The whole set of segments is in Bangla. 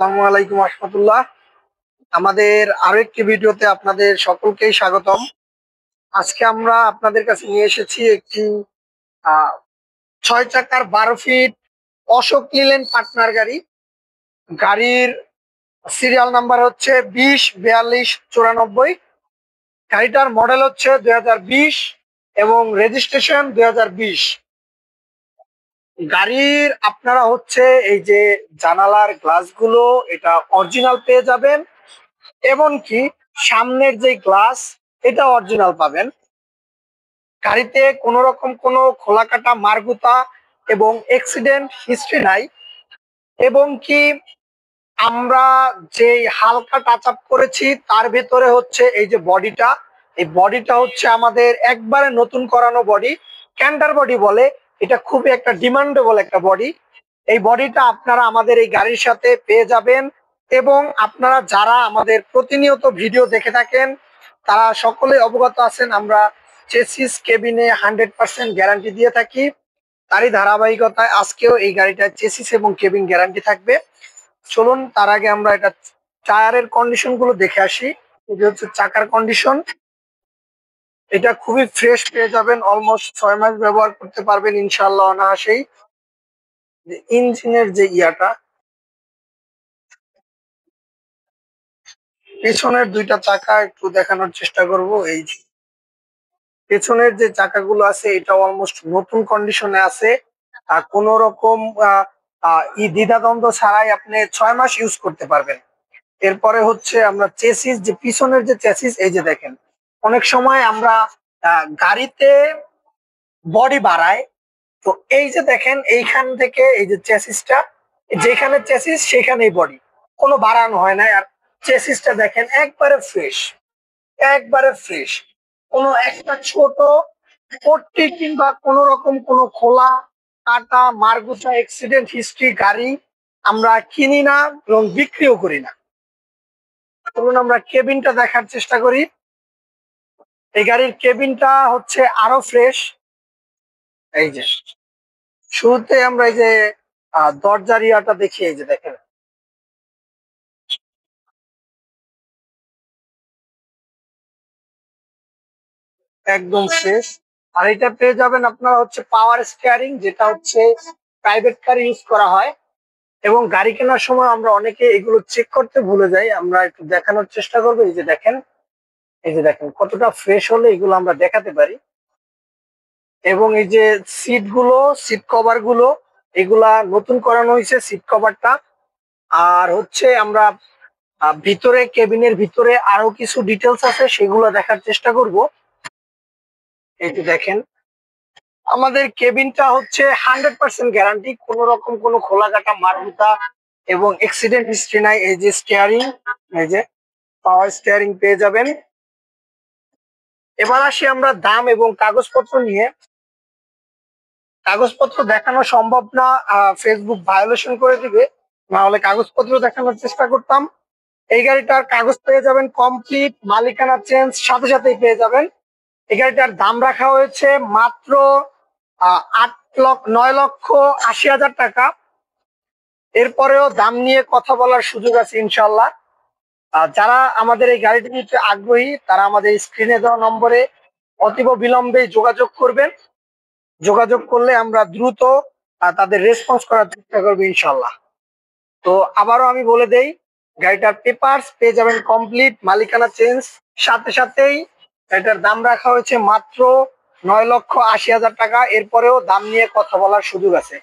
আসসালামু আলাইকুম রহমতুল্লাহ। আমাদের আরো একটি ভিডিওতে আপনাদের সকলকেই স্বাগতম। আজকে আমরা আপনাদের কাছে নিয়ে এসেছি একটি 6 চাকার 12 ফিট অশোক লিল্যান্ড পার্টনার গাড়ি। গাড়ির সিরিয়াল নাম্বার হচ্ছে 204294। গাড়িটার মডেল হচ্ছে 2020 এবং রেজিস্ট্রেশন 2020। গাড়ির আপনারা হচ্ছে এই যে জানালার গ্লাসগুলো এটা অরিজিনাল পেয়ে যাবেন, এমনকি সামনের যে গ্লাস এটা অরিজিনাল পাবেন। গাড়িতে কোনো রকম কোনো খোলা কাটা মারগুতা এবং অ্যাক্সিডেন্ট হিস্ট্রি নাই, এবং কি আমরা যে হালকা টাচ আপ করেছি তার ভেতরে হচ্ছে এই যে বডিটা, এই বডিটা হচ্ছে আমাদের একবারে নতুন করানো বডি, ক্যান্টার বডি বলে। এটা খুবই একটা ডিমান্ডেবল একটা বডি। এই বডিটা আপনারা আমাদের এই গাড়ির সাথে পেয়ে যাবেন, এবং আপনারা যারা আমাদের প্রতিনিয়ত ভিডিও দেখে থাকেন তারা সকলে অবগত আছেন আমরা চেসিস কেবিনে 100% গ্যারান্টি দিয়ে থাকি। তারই ধারাবাহিকতায় আজকেও এই গাড়িটার চেসিস এবং কেবিন গ্যারান্টি থাকবে। চলুন তার আগে আমরা এটা টায়ারের কন্ডিশন গুলো দেখে আসি। এটা হচ্ছে চাকার কন্ডিশন, এটা খুবই ফ্রেশ পেয়ে যাবেন, অলমোস্ট 6 মাস ব্যবহার করতে পারবেন ইনশাআল্লাহ অনায়াসেই। ইঞ্জিনের যে ইয়াটা, পেছনের দুইটা চাকা একটু দেখানোর চেষ্টা করব। এই যে পেছনের যে চাকাগুলো আছে এটা অলমোস্ট নতুন কন্ডিশনে আছে, আর কোন রকম দ্বিধাদ্বন্দ্ব ছাড়াই আপনি 6 মাস ইউজ করতে পারবেন। এরপরে হচ্ছে আমরা চেসিস, যে পিছনের যে চেসিস, এই যে দেখেন অনেক সময় আমরা গাড়িতে বডি বাড়াই, তো এই যে দেখেন এইখান থেকে এই যে চেসিসটা, যেখানে চেসিস সেখানেই বডি, কোনো বাড়ানো হয় না। আর চেসিসটা দেখেন একবারে ফ্রেশ, একবারে ফ্রেশ, কোনো একটা ছোট পট্টি কিংবা কোনো রকম কোনো খোলা কাটা মারগুচা অ্যাক্সিডেন্ট হিস্ট্রি গাড়ি আমরা কিনি না এবং বিক্রিও করি না। চলুন আমরা কেবিনটা দেখার চেষ্টা করি। এই গাড়ির কেবিনটা হচ্ছে আরো ফ্রেশ। এই যে শুরুতে আমরা এই যে দরজার ইয়াটা দেখি, এই যে দেখেন একদম ফ্রেশ। আর এটা পেয়ে যাবেন আপনারা হচ্ছে পাওয়ার স্টিয়ারিং, যেটা হচ্ছে প্রাইভেট কার ইউজ করা হয়। এবং গাড়ি কেনার সময় আমরা অনেকে এগুলো চেক করতে ভুলে যাই, আমরা একটু দেখানোর চেষ্টা করবো। এই যে দেখেন, এই যে দেখেন কতটা ফ্রেশ হলে এগুলো আমরা দেখাতে পারি। এবং এই যে সিট গুলো, সিট কভার গুলো এগুলা নতুন করানো হয়েছে সিট কভারটা। আর হচ্ছে আমরা ভিতরে কেবিনের ভিতরে আরো কিছু ডিটেলস আছে সেগুলো দেখার চেষ্টা করব। এই যে দেখেন আমাদের কেবিনটা হচ্ছে 100% গ্যারান্টি, কোন রকম কোনো খোলা কাটা মারগুতা এবং অ্যাক্সিডেন্ট হিস্ট্রি নাই। এই যে স্টিয়ারিং, এই যে পাওয়ার স্টিয়ারিং পেয়ে যাবেন। এবার আসি আমরা দাম এবং কাগজপত্র নিয়ে। কাগজপত্র দেখানো সম্ভব না, ফেসবুক ভায়োলেশন করে দিবে, না হলে কাগজপত্র দেখানোর চেষ্টা করতাম। এই গাড়িটার কাগজ পেয়ে যাবেন কমপ্লিট, মালিকানা চেঞ্জ সাথে সাথেই পেয়ে যাবেন। এই গাড়িটার দাম রাখা হয়েছে মাত্র 9,80,000 টাকা। এরপরেও দাম নিয়ে কথা বলার সুযোগ আছে ইনশাল্লাহ। যারা আমাদের এই গাড়িটি নিতে আগ্রহী তারা আমাদের স্ক্রিনে দেওয়া নম্বরে অতীব বিলম্বে যোগাযোগ করবেন। যোগাযোগ করলে আমরা দ্রুত তাদের রেসপন্স করার চেষ্টা করবো ইনশাল্লাহ। তো আবারও আমি বলে দেই, গাড়িটার পেপারস পেয়ে যাবেন কমপ্লিট, মালিকানা চেঞ্জ সাথে সাথেই। গাড়িটার দাম রাখা হয়েছে মাত্র 9,80,000 টাকা। এরপরেও দাম নিয়ে কথা বলার সুযোগ আছে।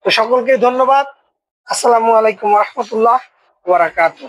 তো সকলকে ধন্যবাদ। আসসালামু আলাইকুম রহমতুল্লাহ ওয়া বারাকাতুহু।